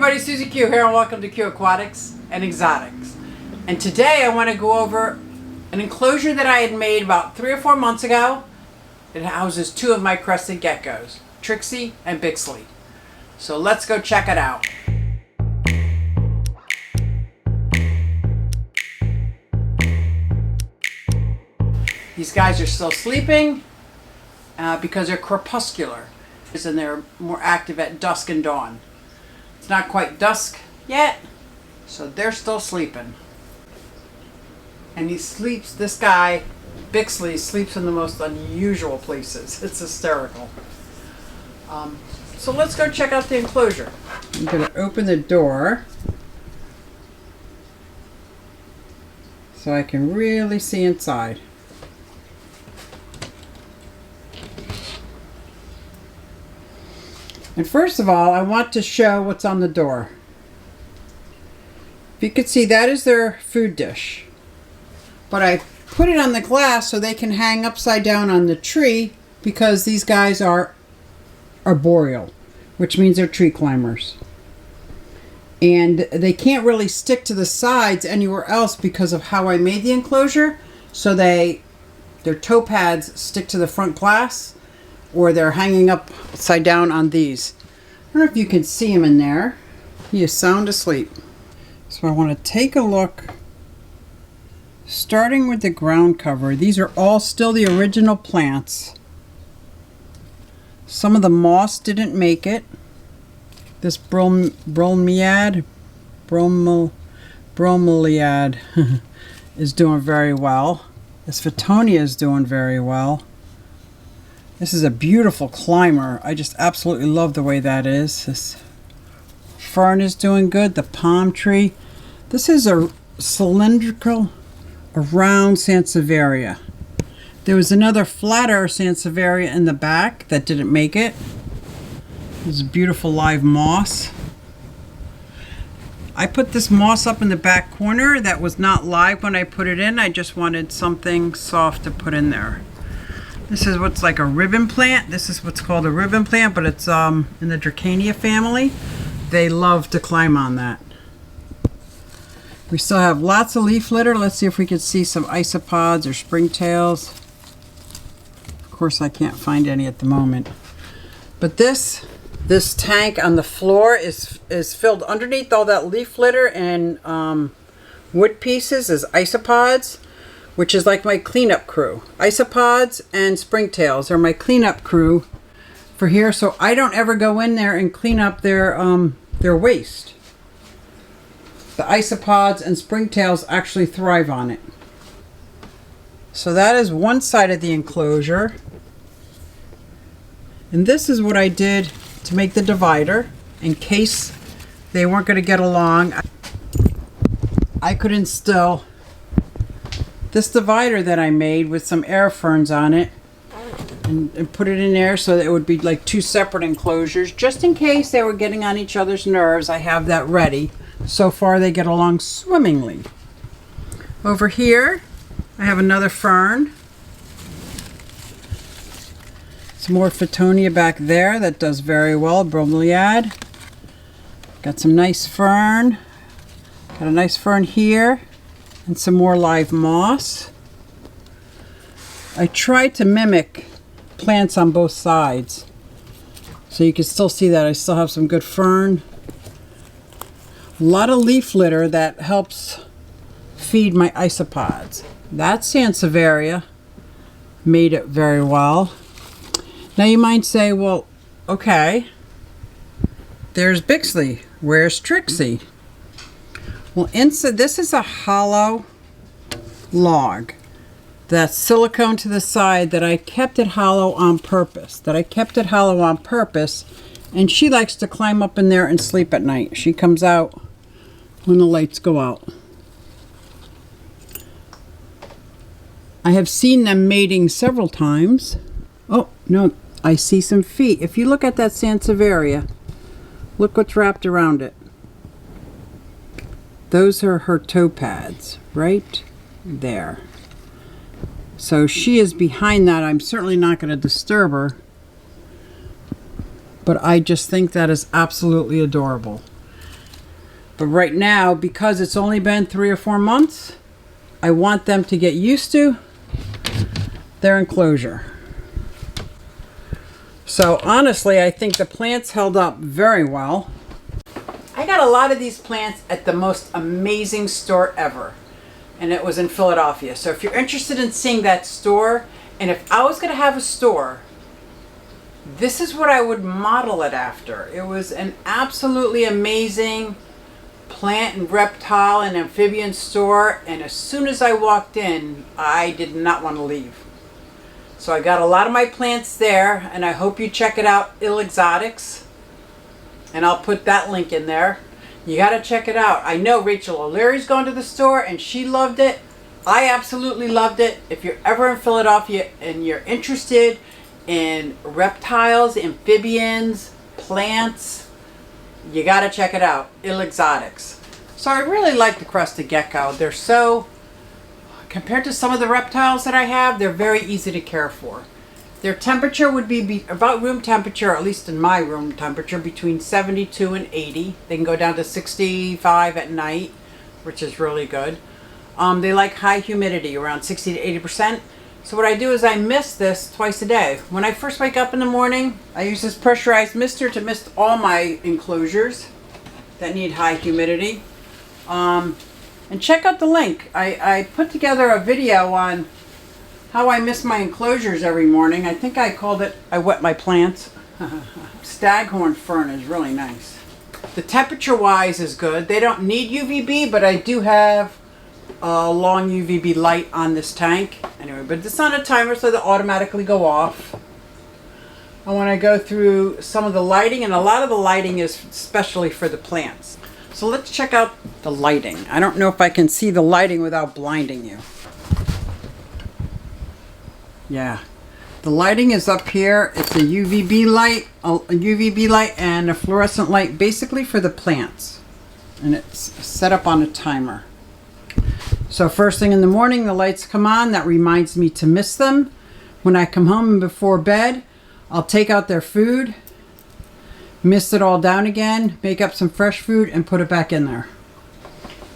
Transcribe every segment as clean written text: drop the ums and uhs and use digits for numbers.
everybody, SuzyQue here and welcome to QueAquatics and Exotics. And today I want to go over an enclosure that I had made about 3 or 4 months ago. It houses 2 of my crested geckos, Trixie and Bixley. So let's go check it out. These guys are still sleeping because they're crepuscular, and they're more active at dusk and dawn. It's not quite dusk yet, so they're still sleeping. And he sleeps, this guy, Bixley, sleeps in the most unusual places. It's hysterical. So let's go check out the enclosure. I'm going to open the door so I can really see inside. And first of all, I want to show what's on the door. If you can see, that is their food dish. But I put it on the glass so they can hang upside down on the tree because these guys are arboreal, which means they're tree climbers. And they can't really stick to the sides anywhere else because of how I made the enclosure. So their toe pads stick to the front glass, or they're hanging upside down on these. I don't know if you can see him in there. He is sound asleep. So I want to take a look, starting with the ground cover. These are all still the original plants. Some of the moss didn't make it. This bromeliad is doing very well. This Fittonia is doing very well. This is a beautiful climber. I just absolutely love the way that is. This fern is doing good. The palm tree. This is a cylindrical, a round Sansevieria. There was another flatter Sansevieria in the back that didn't make it. This is beautiful live moss. I put this moss up in the back corner. That was not live when I put it in. I just wanted something soft to put in there. This is what's like a ribbon plant. This is what's called a ribbon plant, but it's in the Dracania family. They love to climb on that. We still have lots of leaf litter. Let's see if we can see some isopods or springtails. Of course, I can't find any at the moment. But this tank on the floor is filled underneath all that leaf litter and wood pieces is isopods, which is like my cleanup crew. Isopods and springtails are my cleanup crew for here, so I don't ever go in there and clean up their waste. The isopods and springtails actually thrive on it. So that is one side of the enclosure. And this is what I did to make the divider in case they weren't going to get along. I could instill this divider that I made with some air ferns on it and put it in there so that it would be like 2 separate enclosures just in case they were getting on each other's nerves. I have that ready. So far they get along swimmingly. Over here I have another fern. Some more Fittonia back there that does very well. Bromeliad. Got some nice fern. Got a nice fern here. And some more live moss. I tried to mimic plants on both sides. So you can still see that I still have some good fern. A lot of leaf litter that helps feed my isopods. That Sansevieria made it very well. Now you might say, well, okay, there's Bixley. Where's Trixie? Well, inside, this is a hollow log that's silicone to the side that I kept it hollow on purpose. And she likes to climb up in there and sleep at night. She comes out when the lights go out. I have seen them mating several times. Oh, no, I see some feet. If you look at that Sansevieria, look what's wrapped around it. Those are her toe pads right there. So she is behind that. I'm certainly not going to disturb her. But I just think that is absolutely adorable. But right now, because it's only been 3 or 4 months, I want them to get used to their enclosure. So honestly, I think the plants held up very well. I got a lot of these plants at the most amazing store ever, and it was in Philadelphia. So if you're interested in seeing that store, and if I was going to have a store, this is what I would model it after. It was an absolutely amazing plant and reptile and amphibian store, and as soon as I walked in, I did not want to leave. So I got a lot of my plants there, and I hope you check it out, Exotics, and I'll put that link in there. You got to check it out. I know Rachel O'Leary's gone to the store and she loved it. I absolutely loved it. If you're ever in Philadelphia and you're interested in reptiles, amphibians, plants, you got to check it out, Exotics. So I really like the crested gecko. They're so, compared to some of the reptiles that I have, they're very easy to care for. Their temperature would be about room temperature, at least in my room temperature, between 72 and 80. They can go down to 65 at night, which is really good. They like high humidity, around 60 to 80%. So what I do is I mist this twice a day. When I first wake up in the morning, I use this pressurized mister to mist all my enclosures that need high humidity. And check out the link. I put together a video on how I mist my enclosures every morning. I think I called it, I wet my plants. Staghorn fern is really nice. The temperature wise is good. They don't need UVB, but I do have a long UVB light on this tank. Anyway, but it's on a timer, so they'll automatically go off. I want to go through some of the lighting, and a lot of the lighting is especially for the plants. So let's check out the lighting. I don't know if I can see the lighting without blinding you. Yeah, the lighting is up here. It's a UVB light and a fluorescent light, basically for the plants. And it's set up on a timer. So first thing in the morning, the lights come on. That reminds me to mist them. When I come home and before bed, I'll take out their food, mist it all down again, make up some fresh food, and put it back in there.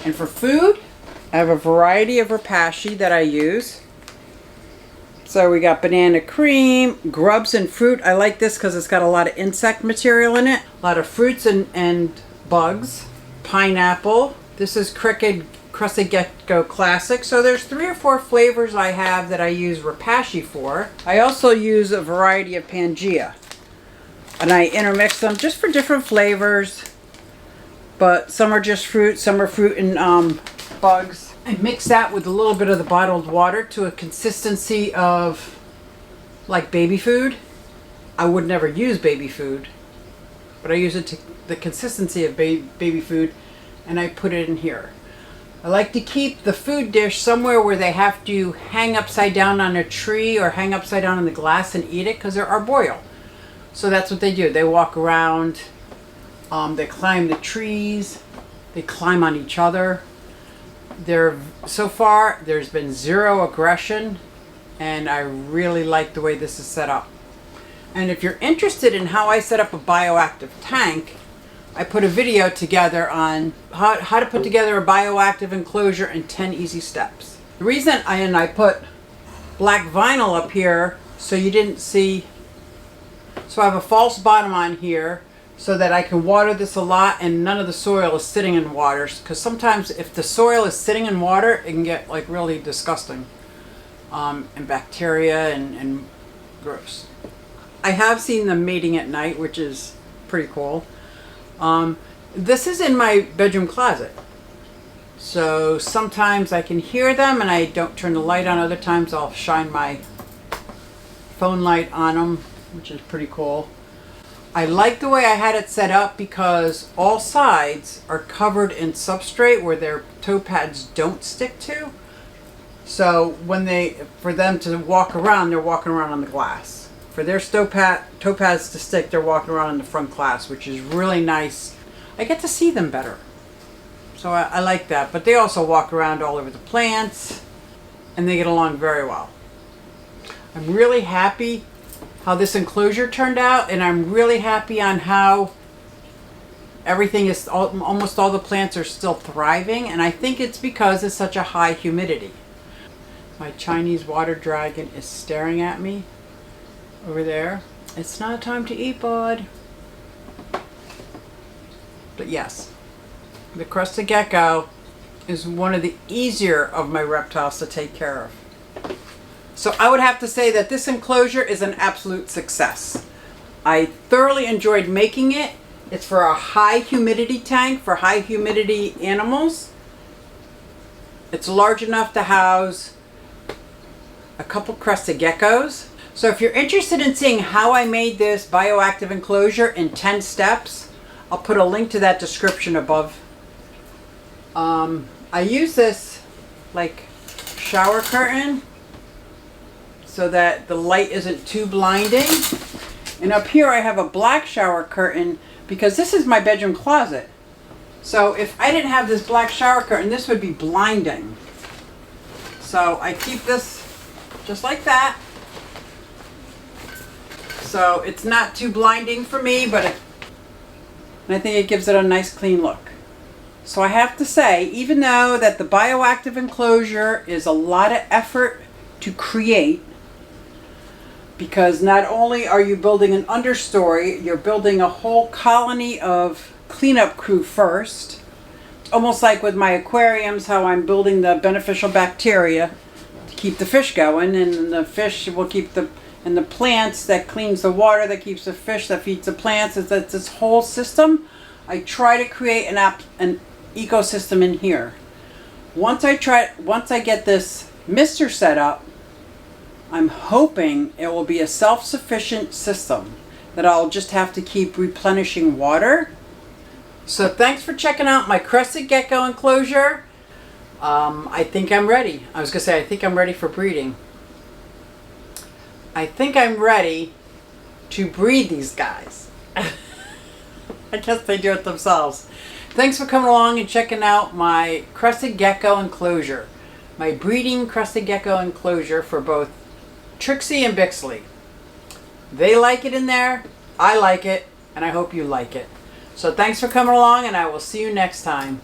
And for food, I have a variety of rapashi that I use. So we got banana cream, grubs and fruit. I like this because it's got a lot of insect material in it. A lot of fruits and bugs. Pineapple. This is Crested Gecko Classic. So there's 3 or 4 flavors I have that I use rapashi for. I also use a variety of Pangea. And I intermix them just for different flavors. But some are just fruit, some are fruit and bugs. I mix that with a little bit of the bottled water to a consistency of like baby food. I would never use baby food, but I use it to the consistency of baby food, and I put it in here. I like to keep the food dish somewhere where they have to hang upside down on a tree or hang upside down on the glass and eat it, because they're arboreal. So that's what they do. They walk around, they climb the trees, they climb on each other. So far, there's been 0 aggression, and I really like the way this is set up. And if you're interested in how I set up a bioactive tank, I put a video together on how to put together a bioactive enclosure in 10 easy steps. The reason I put black vinyl up here so you didn't see, so I have a false bottom on here so that I can water this a lot and none of the soil is sitting in water, because sometimes if the soil is sitting in water, it can get like really disgusting and bacteria and gross. I have seen them mating at night, which is pretty cool. This is in my bedroom closet, so sometimes I can hear them and I don't turn the light on. Other times I'll shine my phone light on them, which is pretty cool. I like the way I had it set up because all sides are covered in substrate where their toe pads don't stick to. So for them to walk around, they're walking around on the glass. For their toe pads to stick, they're walking around in the front glass, which is really nice. I get to see them better. So I like that. But they also walk around all over the plants, and they get along very well. I'm really happy how this enclosure turned out, and I'm really happy on how everything is, almost all the plants are still thriving, and I think it's because it's such a high humidity. My Chinese water dragon is staring at me over there. It's not time to eat, bud. But yes, the crested gecko is one of the easier of my reptiles to take care of. So I would have to say that this enclosure is an absolute success. I thoroughly enjoyed making it. It's for a high humidity tank for high humidity animals. It's large enough to house a couple crested geckos. So if you're interested in seeing how I made this bioactive enclosure in 10 steps, I'll put a link to that description above. I use this like shower curtain so that the light isn't too blinding. And up here I have a black shower curtain because this is my bedroom closet. So if I didn't have this black shower curtain, this would be blinding. So I keep this just like that. So it's not too blinding for me, but and I think it gives it a nice clean look. So I have to say, even though that the bioactive enclosure is a lot of effort to create, because not only are you building an understory, you're building a whole colony of cleanup crew first. Almost like with my aquariums, how I'm building the beneficial bacteria to keep the fish going, and the fish will keep the, and the plants that cleans the water, that keeps the fish, that feeds the plants. It's this whole system. I try to create an ecosystem in here. Once I get this mister set up, I'm hoping it will be a self-sufficient system that I'll just have to keep replenishing water. So thanks for checking out my crested gecko enclosure. I think I'm ready. I was gonna say, I think I'm ready for breeding. I think I'm ready to breed these guys. I guess they do it themselves. Thanks for coming along and checking out my crested gecko enclosure. My breeding crested gecko enclosure for both Trixie and Bixley. They like it in there, I like it, and I hope you like it. So thanks for coming along, and I will see you next time.